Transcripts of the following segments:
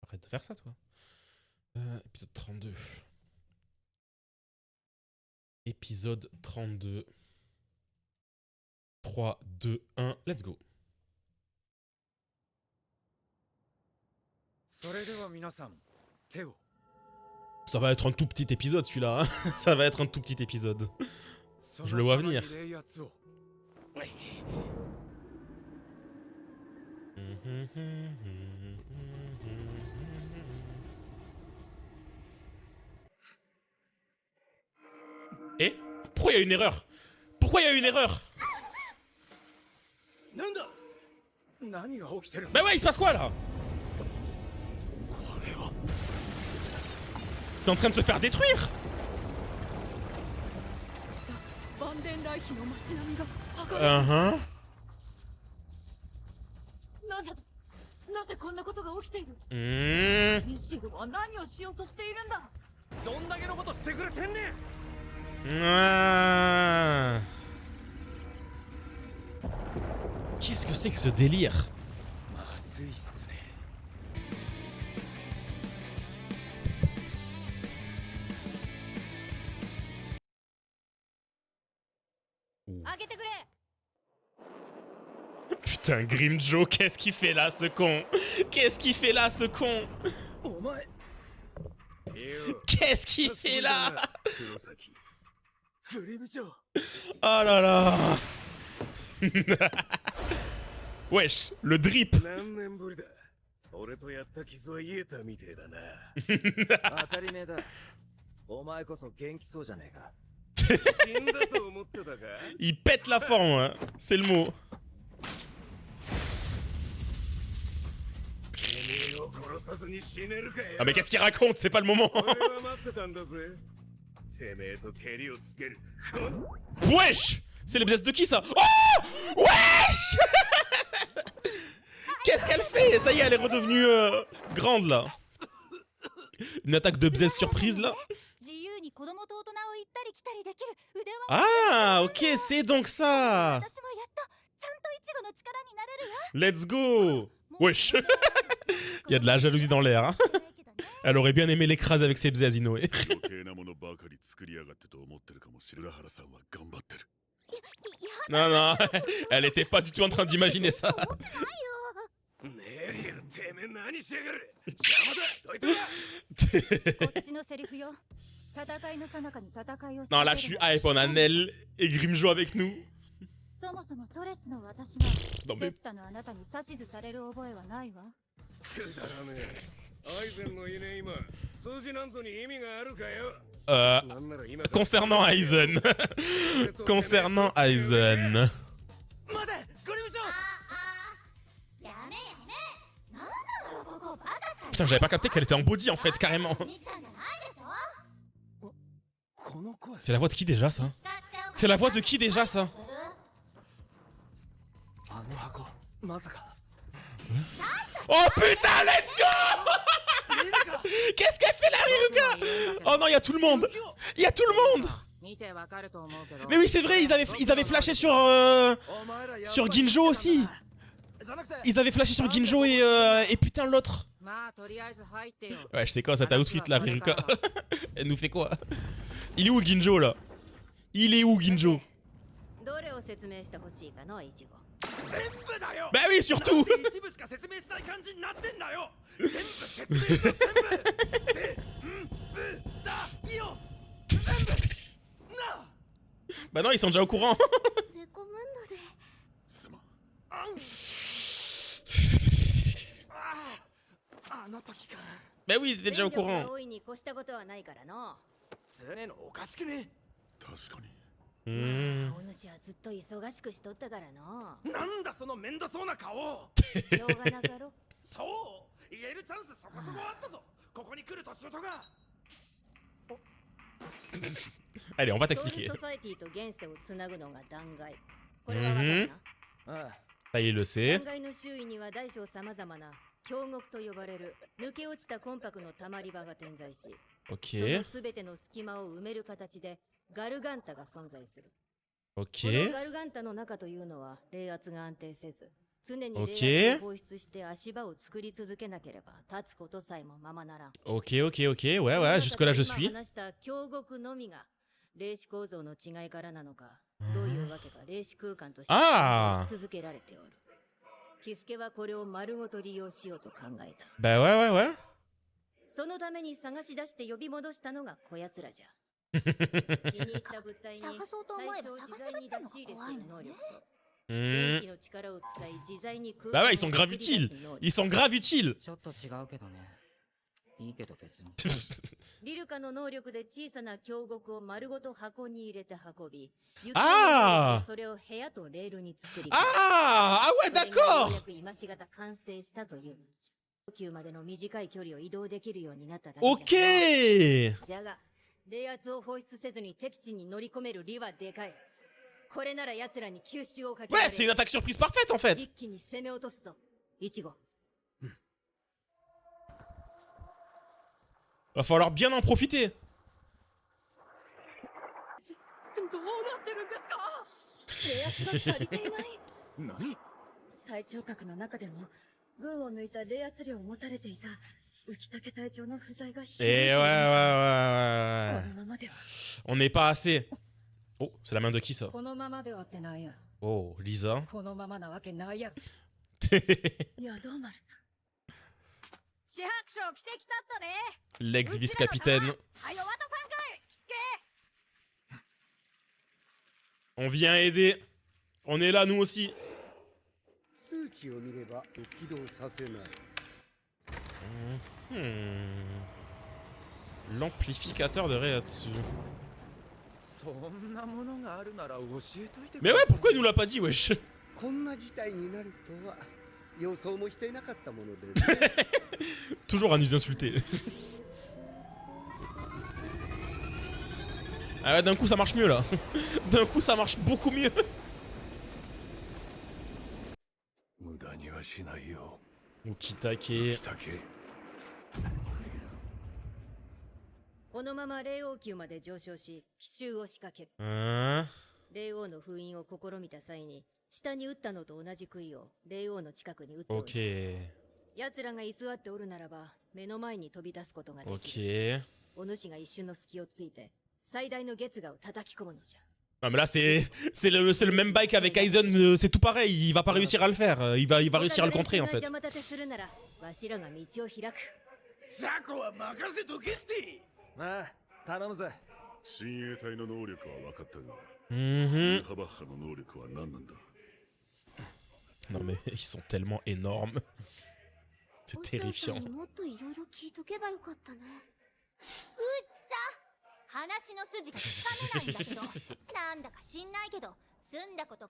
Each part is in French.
Arrête de faire ça, toi. Épisode 32. Épisode 32. 3, 2, 1, let's go. Ça va être un tout petit épisode, celui-là. Hein. Ça va être un tout petit épisode. Je le vois venir. Et pourquoi il y a une erreur? Pourquoi il y a une erreur? Bah ouais, il se passe quoi là? C'est en train de se faire détruire. Qu'est-ce que c'est que ce délire? Putain, Grimjo, qu'est-ce qu'il fait là, ce con? Qu'est-ce qu'il fait là, ce con? Qu'est-ce qu'il fait là? Oh là là. Wesh, le drip. Il pète la forme, hein. C'est le mot. Ah mais qu'est-ce qu'il raconte? C'est pas le moment. Wesh! C'est les bzz de qui ça? Oh! Wesh! Qu'est-ce qu'elle fait? Ça y est, elle est redevenue grande là. Une attaque de bzz surprise là. Ah, ok, c'est donc ça. Let's go. Wesh. Il y a de la jalousie dans l'air. Hein. Elle aurait bien aimé l'écraser avec ses bzz, Inoue. Non, non, elle était pas du tout en train d'imaginer ça. Non, là je suis hype, on a Nell et Grimjo avec nous. Non mais... Concernant Aizen. Concernant Aizen. Putain, j'avais pas capté qu'elle était en body en fait, carrément. C'est la voix de qui déjà ça? C'est la voix de qui déjà ça? Oh putain, let's go! Qu'est-ce qu'elle fait la Ryuga? Oh non, il y a tout le monde! Il y a tout le monde! Mais oui, c'est vrai, ils avaient flashé sur Ginjo aussi. Ils avaient flashé sur Ginjo et putain l'autre. Ouais, je sais quoi, ça outfit la Ryuka. Elle nous fait quoi? Il est où Ginjo là? Il est où Ginjo? Bah oui, surtout. Bah non, ils sont déjà au courant. Bah oui, ils étaient déjà au courant. Allez, on va t'expliquer. Ça, il le sait. Ok. Ok. Ok. Ok, ok, ok. Ouais, ouais, jusque-là, je suis. Ah! Bah ouais, ouais, ouais. そのために探し出して呼び戻したのがこやつらじゃ。気に入った物体に最初自在に出し入れする能力と電気の力を使い自在に空間を Bah ouais, ils sont grave utiles. Ils sont grave utiles. ちょっと違うけどね。いいけど別に。リルカの能力で小さな京極を丸ごと箱に入れて運び、あーそれを部屋とレールに作り、Ah! Ah ouais, d'accord! ようやく今しがた完成したというのじゃ。呼吸までの短い距離を移動できるようになっただけじゃ。Ok! じゃが、冷圧を放出せずに敵地に乗り込める利はでかい。これなら奴らに吸収をかけられ Ouais, c'est une attaque surprise parfaite en fait. 一気に攻め落とすぞ。イチゴ。 Va falloir bien en profiter. どうなってるんですか？冷圧が足りていない。何？隊長格の中でも群を抜いた冷圧量を持たれていた浮竹隊長の不在が Et ouais, ouais, ouais, こ ouais, のままでは On n'est pas assez. Oh, c'est la main de qui ça? このままではってなんや。 Oh, Lisa. このままなわけないやろ。いや、どうまるさん。四白書着てきたったね。 L'ex-vice-capitaine. はよ渡さんかい、キスケ。 On vient aider. On est là nous aussi. 数値を見れば起動させない。 L'amplificateur de Reiatsu. そんなものがあるなら教えといてく Mais れ。 ouais, pourquoi il nous l'a pas dit, wesh? こんな事態になるとは予想もしていなかったもので、ね、Toujours à nous insulter. Ah ouais, d'un coup ça marche mieux là. D'un coup ça marche beaucoup mieux. 無駄にはしないよ。 Okitake. 来たけ。このまま霊王級まで上昇し奇襲を仕掛ける。 Hein? 霊王の封印を試みた際に下に撃ったのと同じ杭を霊王の近くに撃っておる。 Ok. 奴らが居座っておるならば目の前に飛び出すことができる。 Ok. お主が一瞬の隙をついて最大の月牙を叩き込むのじゃ。 Non mais là c'est le même bail qu'avec Aizen, c'est tout pareil, il va pas réussir à le faire, il va réussir à le contrer en fait. 邪魔立てするならわしらが道を開く。ザコは任せとけって。ああ、頼むぜ。親衛隊の能力は分かったが、ハバッハの能力は何なんだ。 Non mais ils sont tellement énormes. C'est terrifiant. もっといろいろ聞いとけばよかったね。話の筋がつかめないんだけどなんだか知んないけど済んだこと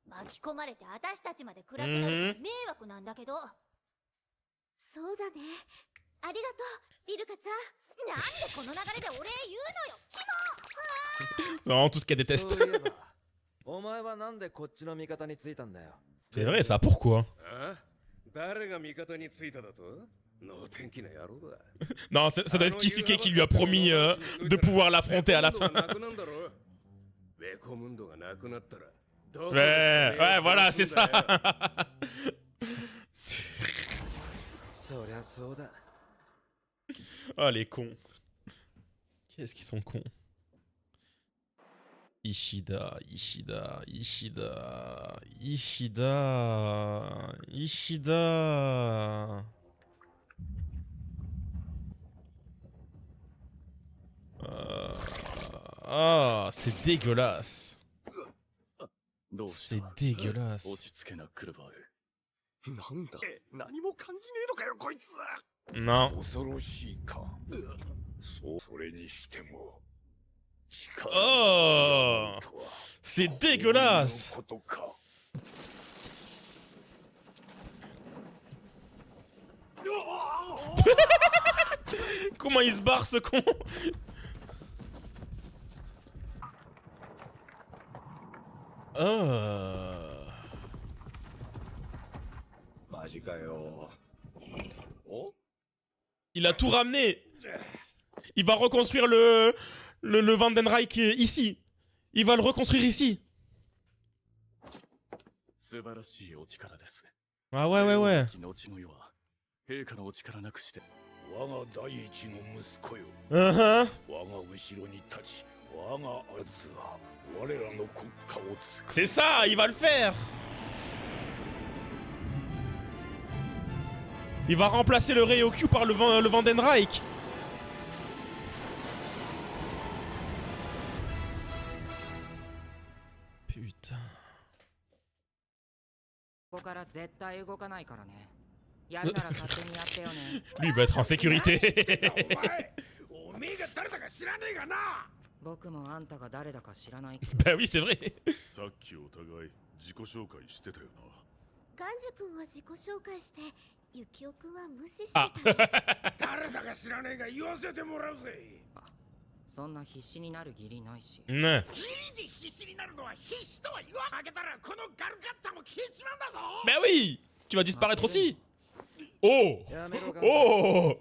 巻き込まれて私たちまで暗くなるから迷惑なんだけど。そうだね。ありがとう、リルカちゃん。なんでこの流れでお礼言うのよ、キモ。 Non, tout ce qu'elle déteste. そういえばお前はなんでこっちの味方についたんだよ。 C'est vrai ça, pourquoi? 誰が味方についただと？能天気な野郎だ。 Non, ça doit être Kisuke qui lui a promis de pouvoir l'affronter à la fin. Ouais, ouais, voilà, c'est ça. そりゃそうだ。 Oh les cons. Qu'est-ce qu'ils sont cons. Ishida, Ishida, Ishida, Ishida, Ishida. Ah, c'est dégueulasse. C'est dégueulasse. なんだ、何も感じねえのかよこいつ。 Non. 恐ろしいか。それにしても。 Oh, c'est dégueulasse. Comment il se barre ce con? Il a tout ramené. Il va reconstruire le Vandenreich ici. Il va le reconstruire ici. 素晴らしいお力です。 Ah ouais, ouais, ouais. 後の世は陛下のお力なくして我が第一の息子よ。 Uh-huh. 我が後ろに立ち、我がアズは我らの国家を作る。 C'est ça, il va le faire. Il va remplacer le Ryoku par le Vandenreich. Putain. Lui, il va être en sécurité. Bah oui, c'est vrai. さっきお互い自己紹介してたよな。ガンジュ君は自己紹介してユキオ君は無視してあた誰だか知らねえが言わせてもらうぜ。そんな必死になる義理ないし。 Ouais. ギリで必死になるのは必死とは言わん。負けたらこのガルカッタも消えちまうんだぞ。 Bah oui. Tu vas disparaître aussi. Oh. やめろガン Oh.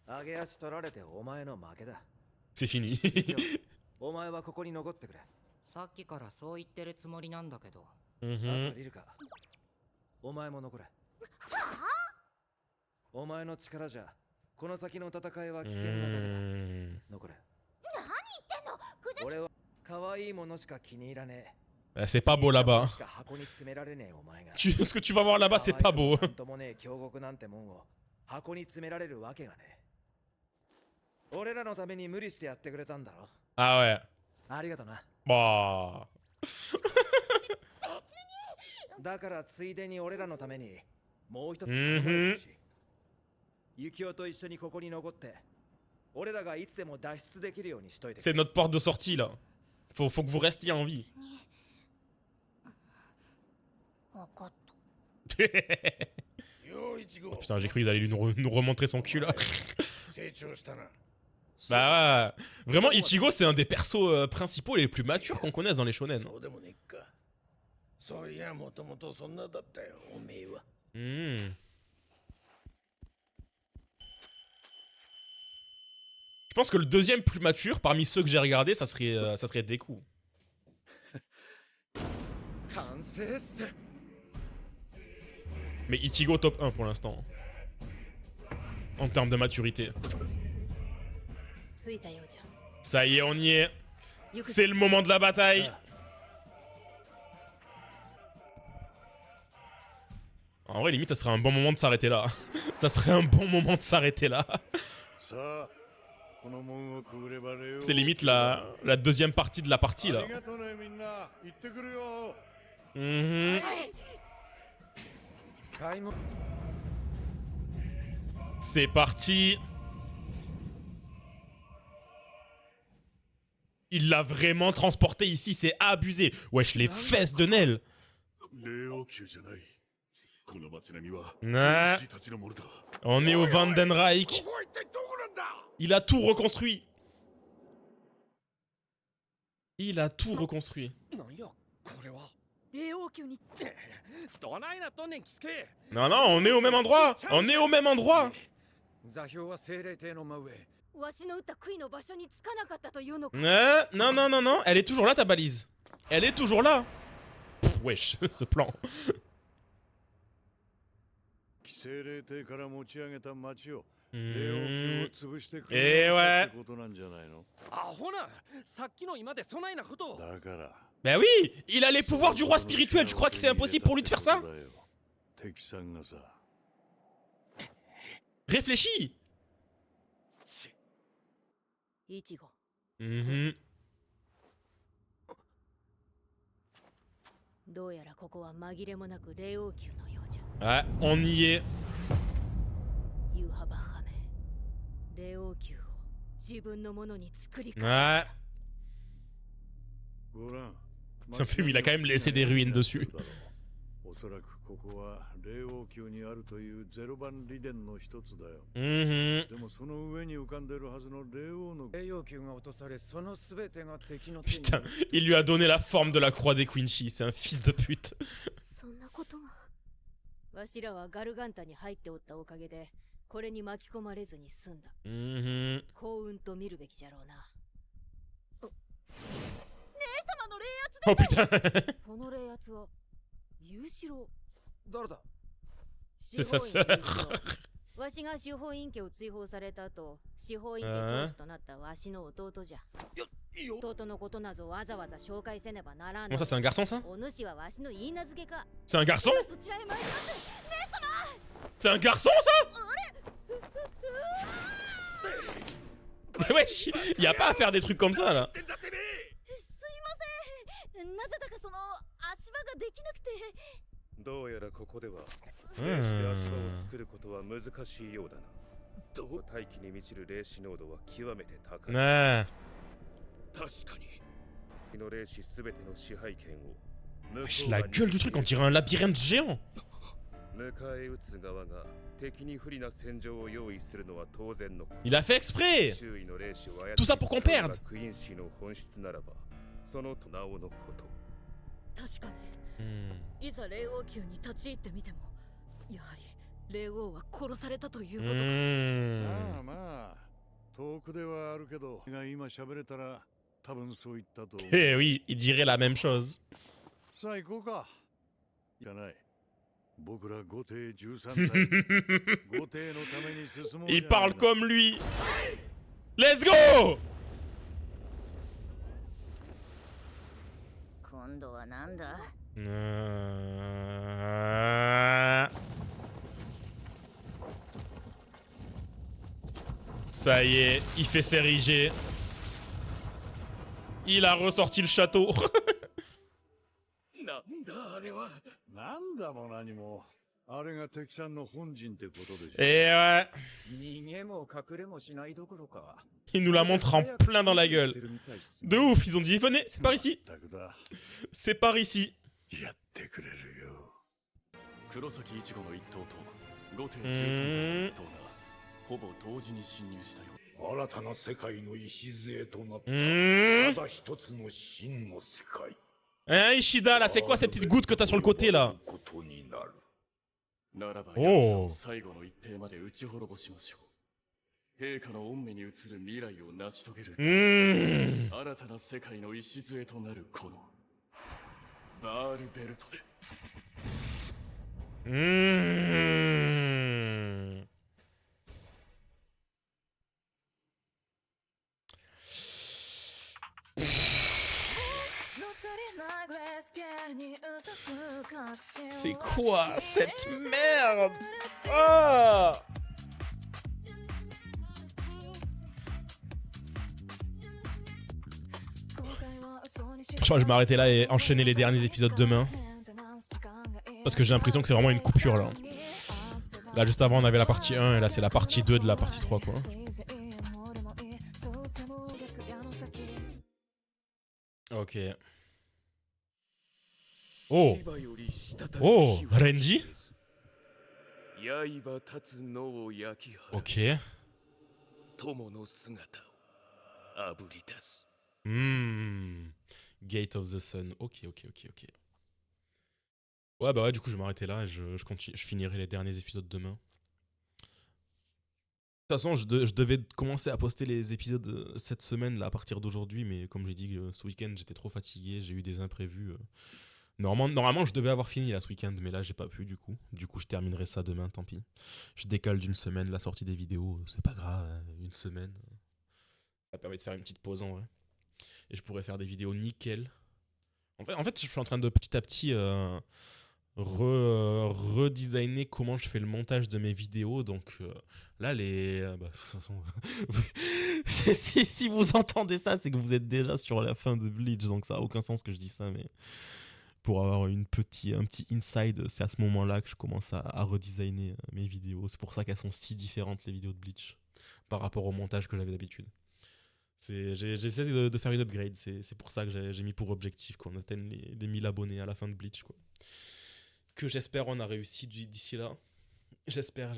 上げ足取られてお前の負けだ。 C'est fini. お前はここに残ってくれ。さっきからそう言ってるつもりなんだけど。あ Mhm. とリルカ、お前も残れ。お前の力じゃこの先の戦いは危険なだけだ。 Hmm. 残れ。何言ってんの。ふざ俺は可愛いものしか気に入らね C'est pas beau え。 là-bas. しか箱に詰められねえお前が。 Ce que tu vas voir là-bas, c'est pas beau. なんともねえ京極なんてもんを箱に詰められるわけがねえ。俺らのために無理してやってくれたんだろ。 Ah ouais. ありがとな。 Bah. だからついでに俺らのためにもう一つ頼まれてほしい。ユキオと一緒にここに残って俺らがいつでも脱出できるようにしといてく C'est れ。 notre porte de sortie là. Faut que vous restiez en vie. 分かった。 よいちご。 Oh putain, j'ai cru qu'ils allaient nous remontrer son cul là. 成長したな。 Bah ouais. Vraiment, Ichigo, c'est un des persos principaux les plus matures qu'on connaisse dans les shonen. そうでもねえか。そういやもともとそんなだったよおめえは。 Hmm. Je pense que le deuxième plus mature parmi ceux que j'ai regardé, ça serait Deku. 完成っす。 Mais Ichigo top 1 pour l'instant. En termes de maturité. 着いたようじゃ。 Ça y est, on y est. C'est le moment de la bataille. En vrai, limite, ça serait un bon moment de s'arrêter là. Ça serait un bon moment de s'arrêter là. さあ、この門をくぐれば礼を。 C'est limite la deuxième partie de la partie あ là. りがとうねみんな。行ってくるよ。 Mhm. タイム C'est parti. Il l'a vraiment transporté ici, c'est abusé. Wesh, les fesses de Nel. 霊王宮じゃない。この街並みは Nah. 兵たちのものだ。 On est au Vandenreich. ここは一体どこなんだ。 Il a tout reconstruit. Il a tout reconstruit. なんやこれは。霊王宮に。どないなっとんねんキスケ。 Non, non, on est au même endroit. On est au même endroit. 座標は精霊帝の真上。わしの打った杭の場所につかなかったというのか。 Non, non, non, non. Elle est toujours là, ta balise. Elle est toujours là. Pff, wesh, ce plan. 精霊帝から持ち上げた町を Mhm. 霊王宮を潰してくええわってことなんじゃないの。アホな。さっきの今でそないなことを。だから。 Bah oui, il a les pouvoirs du roi spirituel. Tu crois que c'est impossible pour lui de faire ça? 敵さんがさ。 Réfléchis. イチゴ。 Mhm. どうやらここは紛れもなく霊王宮のようじゃ。 Ouais, on y est. ユーハバハメ。霊王宮を自分のものに作り変え Ouais. ご覧。 Ça me fume, il a quand même laissé des ruines dessus. おそらくここは霊王宮にあるというゼロ番利殿の一つだよ。 Mhm. でもその上に浮かんでるはずの霊王の霊王宮が落とされ、そのすべてが敵の手に。 Putain, il lui a donné la forme de la croix des Quincy. C'est un fils de pute. そんなことが。わしらはガルガンタに入っておったおかげでこれに巻き込まれずに済んだ。 Mhm. 幸運と見るべきじゃろうな。姉様の霊圧 Oh putain. この霊圧は誰だ？ C'est sa sœur. わしが司法院家を追放された後、司法院家当主となったわしの弟じゃ。弟のことなぞわざわざ紹介せねばならん。 Bon, ça, c'est un garçon, ça? お主はわしの言い名付けか。 C'est un garçon? そちらへ参ります。 C'est un garçon, ça? Mais wesh, y a pas à faire des trucs comme ça, là. すいません。なぜだかその足場ができなくて。どうやらここでは霊視で足場を作ることは難しいようだな。大気に満ちる霊視濃度は極めて高い。 Ouais. 確かに。の霊視すべての支配権を。 Wesh, la gueule du truc, on dirait un labyrinthe géant. 迎え撃つ側が敵に不利な戦場を用意するのは当然の。 Il a fait exprès. 周囲の霊視を操る Tout ça pour qu'on perde. クイーン氏の本質ならば、そのなおのこと。確かに。いざ霊王宮に立ち入ってみても、やはり霊王は殺されたということか。まあまあ、遠くではあるけど、が今喋れたら多分そう言ったと。Eh oui, il dirait la même chose. さあ行こうか。行かない。僕ら御帝13体。御帝のために進もう。 Il parle comme lui. Let's go. 今度はなんだ。 Ça y est, il fait s'ériger. Il a ressorti le château. なんだも何も。あれが敵さんの本陣ってことでしょ。 Et ouais, 逃げも隠れもしないどころか。 il nous la montre en plein dans la gueule. De ouf, ils ont dit venez, c'est par ici. C'est par ici. やってくれるよ。黒崎一護の一党と御帝13党の一党がほぼ同時に侵入したよ。新たな世界の礎となった。ただ一つの真の世界。 Hein, Ishida, là, c'est quoi ces petites gouttes que t'as sur le côté, là? ならば、おー。最後の一兵まで打ち滅ぼしましょう。陛下の御目に映る未来を成し遂げる。新たな世界の礎となるこのバールベルトで。C'est quoi cette merde? Oh! Je crois que je vais m'arrêter là et enchaîner les derniers épisodes demain. Parce que j'ai l'impression que c'est vraiment une coupure là. Là juste avant on avait la partie 1 et là c'est la partie 2 de la partie 3 quoi. Ok. Oh! Oh! Renji? Ok. Gate of the Sun. Ok. Ouais bah ouais du coup je vais m'arrêter là et je continue, je finirai les derniers épisodes demain. De toute façon je devais commencer à poster les épisodes cette semaine là à partir d'aujourd'hui mais comme j'ai dit ce week-end j'étais trop fatigué, j'ai eu des imprévus. Normalement je devais avoir fini là ce week-end mais là j'ai pas pu du coup. Du coup je terminerai ça demain, tant pis. Je décale d'une semaine la sortie des vidéos, c'est pas grave, une semaine. Ça permet de faire une petite pause en vrai. Et je pourrais faire des vidéos nickel. En fait je suis en train de petit à petit redesigner comment je fais le montage de mes vidéos. Donc là de toute façon, si vous entendez ça c'est que vous êtes déjà sur la fin de Bleach. Donc ça a aucun sens que je dis ça mais... Pour avoir un petit inside, c'est à ce moment-là que je commence à redesigner mes vidéos. C'est pour ça qu'elles sont si différentes les vidéos de Bleach par rapport au montage que j'avais d'habitude. J'essaie de faire une upgrade, c'est pour ça que j'ai mis pour objectif qu'on atteigne les 1000 abonnés à la fin de Bleach quoi. Que j'espère on a réussi d'ici là. J'espère.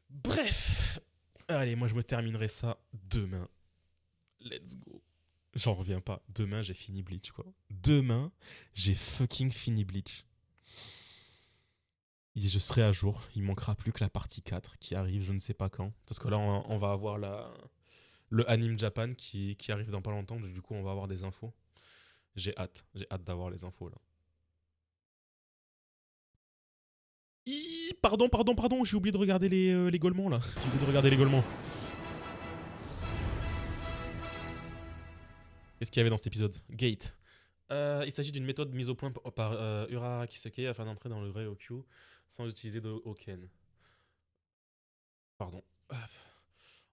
Bref, allez moi je me terminerai ça demain. Let's go. J'en reviens pas. Demain, j'ai fini Bleach, quoi. Demain, j'ai fucking fini Bleach. Et je serai à jour. Il manquera plus que la partie 4 qui arrive, je ne sais pas quand. Parce que là, on va avoir le Anime Japan qui arrive dans pas longtemps. Du coup, on va avoir des infos. J'ai hâte d'avoir les infos, là. Pardon, j'ai oublié de regarder les gaulements là. J'ai oublié de regarder les gaulements. Qu'est-ce qu'il y avait dans cet épisode? Gate. Il s'agit d'une méthode mise au point par Ura Kiseke afin d'entrer dans le Ryokyu sans utiliser de Hoken. Pardon.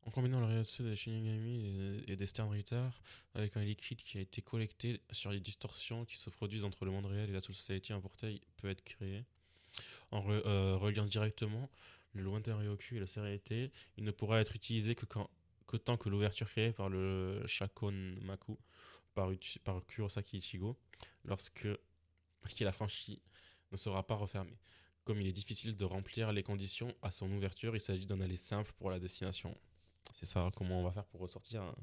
En combinant le Ryotsu des Shinigami et des Stern Ritter avec un liquide qui a été collecté sur les distorsions qui se produisent entre le monde réel et la Soul Society, un portail peut être créé. En reliant directement le lointain Ryokyu et la sérénité, il ne pourra être utilisé que tant que l'ouverture créée par le Shakonmaku par Kurosaki Ichigo, lorsqu'il a franchi, ne sera pas refermé. Comme il est difficile de remplir les conditions à son ouverture, il s'agit d'un aller simple pour la destination. C'est ça, comment on va faire pour ressortir.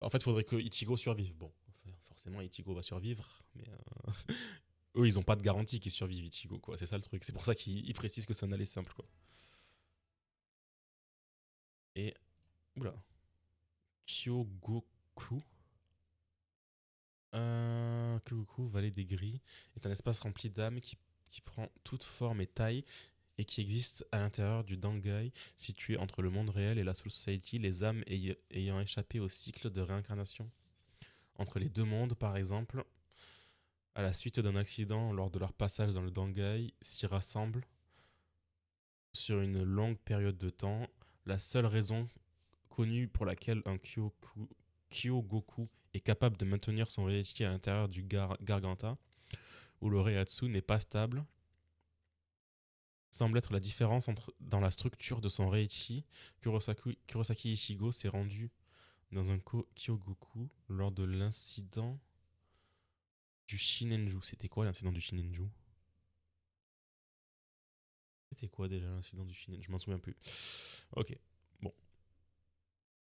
En fait, il faudrait que Ichigo survive. Bon, forcément, Ichigo va survivre, mais eux, ils ont pas de garantie qu'ils survivent, Ichigo, quoi. C'est ça le truc. C'est pour ça qu'ils précisent que c'est un aller simple, quoi. Et... Oula. Kyogoku. Kyogoku, vallée des gris, est un espace rempli d'âmes qui prend toute forme et taille et qui existe à l'intérieur du Dangai, situé entre le monde réel et la Soul Society, les âmes ayant échappé au cycle de réincarnation. Entre les deux mondes, par exemple, à la suite d'un accident lors de leur passage dans le Dangai, s'y rassemblent sur une longue période de temps. La seule raison connue pour laquelle un Kyogoku est capable de maintenir son Reichi à l'intérieur du Garganta, où le Reiatsu n'est pas stable, semble être la différence dans la structure de son Reichi. Kurosaki Ichigo s'est rendu dans un Kyogoku lors de l'incident du Shinenju. C'était quoi l'incident du Shinenju? C'était quoi déjà l'incident du Shinenju? Je m'en souviens plus. Ok.